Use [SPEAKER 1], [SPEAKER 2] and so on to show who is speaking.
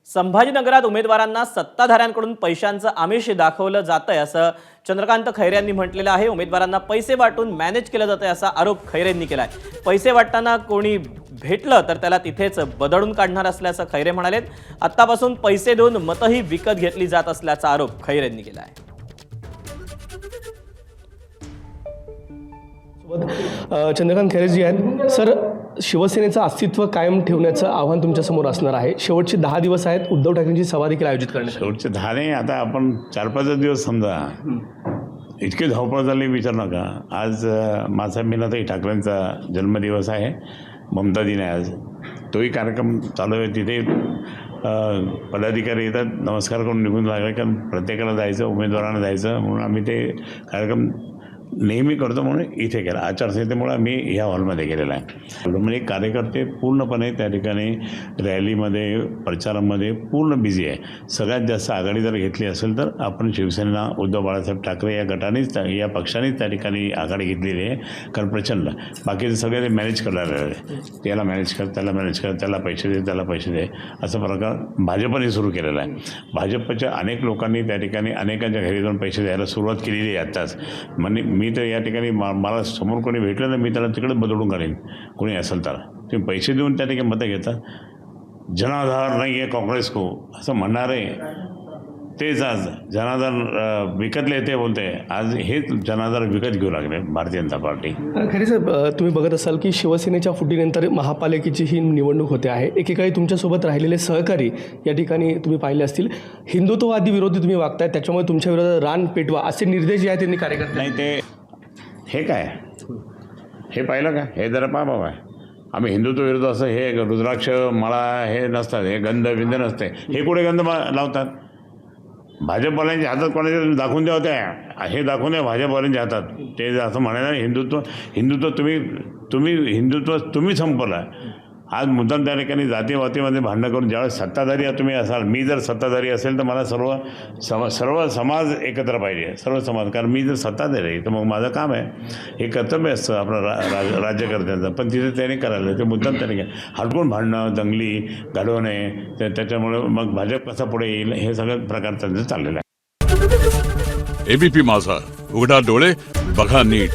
[SPEAKER 1] संभाजीनगरात उमेदवारांना सत्ताधाऱ्यांकडून पैशांचं आमिष दाखवलं जातंय असं चंद्रकांत खैरे यांनी म्हटलेलं आहे। उमेदवारांना पैसे वाटून मॅनेज केलं जातंय असा आरोप खैरेंनी केलाय। पैसे वाटताना कोणी भेटलं तर त्याला तिथेच बदडून काढणार असल्याचं खैरे म्हणालेत। आत्तापासून पैसे देऊन मतही विकत घेतली जात असल्याचा आरोप खैरेंनी केला आहे।
[SPEAKER 2] चंद्रकांत खैरे जी आहेत सर, शिवसेनेचं अस्तित्व कायम ठेवण्याचं आव्हान तुमच्यासमोर असणार आहे। शेवटचे 10 दिवस आहेत, उद्धव ठाकरेंची सभा देखील आयोजित करण्यात आली।
[SPEAKER 3] शेवटचे 10 नाही, आता आपण 4-5 दिवस समजा इतके धावपळ झाली विचार नका। आज माझा मीनाताई ठाकरेंचा जन्मदिवस आहे, ममता दिन आहे आज, तोही कार्यक्रम चालू आहे। तिथे पदाधिकारी येतात, नमस्कार करून निघून लागले, कारण प्रत्येकाला जायचं, उमेदवारांना जायचं म्हणून आम्ही ते कार्यक्रम नेहमी करतो म्हणून इथे केला। आचारसंहितेमुळे आम्ही ह्या हॉलमध्ये गेलेला आहे। म्हणजे कार्यकर्ते पूर्णपणे त्या ठिकाणी रॅलीमध्ये, प्रचारामध्ये पूर्ण बिझी आहे। सगळ्यात जास्त आघाडी जर घेतली असेल तर आपण शिवसेना, उद्धव बाळासाहेब ठाकरे या गटानेच, या पक्षानेच त्या ठिकाणी आघाडी घेतलेली आहे। कारण प्रचंड बाकीचे सगळे ते मॅनेज करणार आहे, त्याला मॅनेज कर, त्याला मॅनेज कर, त्याला पैसे दे, त्याला पैसे दे, असा प्रकार भाजपने सुरू केलेला आहे। भाजपच्या अनेक लोकांनी त्या ठिकाणी अनेकांच्या घरी जाऊन पैसे द्यायला सुरुवात केलेली आहे आत्ताच। म्हणजे मी तर या ठिकाणी मला समोर कोणी भेटलं तर मी त्याला तिकडे बदलून काढेन, कोणी असेल तर। तुम्ही पैसे देऊन त्या ठिकाणी मतं घेता, जनाधार नाही आहे काँग्रेस को असं म्हणणारे तेच आज जनाधार विकतले ते बोलते, आज हेच जनाधार विकत घेऊ लागले भारतीय जनता पार्टी।
[SPEAKER 2] खैरे साहेब, तुम्ही बघत असाल की शिवसेनेच्या फुटीनंतर महापालिकेची ही निवडणूक होते आहे। एकेकाळी तुमच्यासोबत राहिलेले सहकारी या ठिकाणी तुम्ही पाहिले असतील, हिंदुत्ववादी विरोधी तुम्ही वागताय, त्याच्यामुळे तुमच्या विरोधात रान पेटवा असे निर्देश जे आहेत त्यांनी कार्यकर्ते
[SPEAKER 3] नाही ते हे काय हे पाहिलं का, हे जरा पहा बाबा, आम्ही हिंदुत्व विरोध असं हे रुद्राक्ष मला हे नसतात, हे गंध विंध नसते, हे कुठे गंध लावतात? भाजपवाल्यांच्या हातात कोणाच्या दाखवून द्या होत्या, हे दाखवून द्या भाजपवाल्यांच्या हातात। ते असं म्हणायला हिंदुत्व तुम्ही संपवला। आज मुद्दाम त्या ठिकाणी जातीवातीमध्ये भांडणं करून ज्यावेळेस सत्ताधारी तुम्ही असाल, मी जर सत्ताधारी असेल तर मला सर्व समाज एकत्र पाहिजे, सर्व समाज, कारण मी जर सत्ताधारी आहे तर मग माझं काम आहे, हे कर्तव्य असतं आपलं राज्यकर्त्यांचं, पण तिथे त्याने करायला ते मुद्दाम त्याने हटकून भांडणं, दंगली घडवणे, त्याच्यामुळे मग भाजप कसा पुढे येईल हे सगळं प्रकार त्यांचं चाललेलं आहे।
[SPEAKER 4] एबीपी माझा, उघडा डोळे बघा नीट।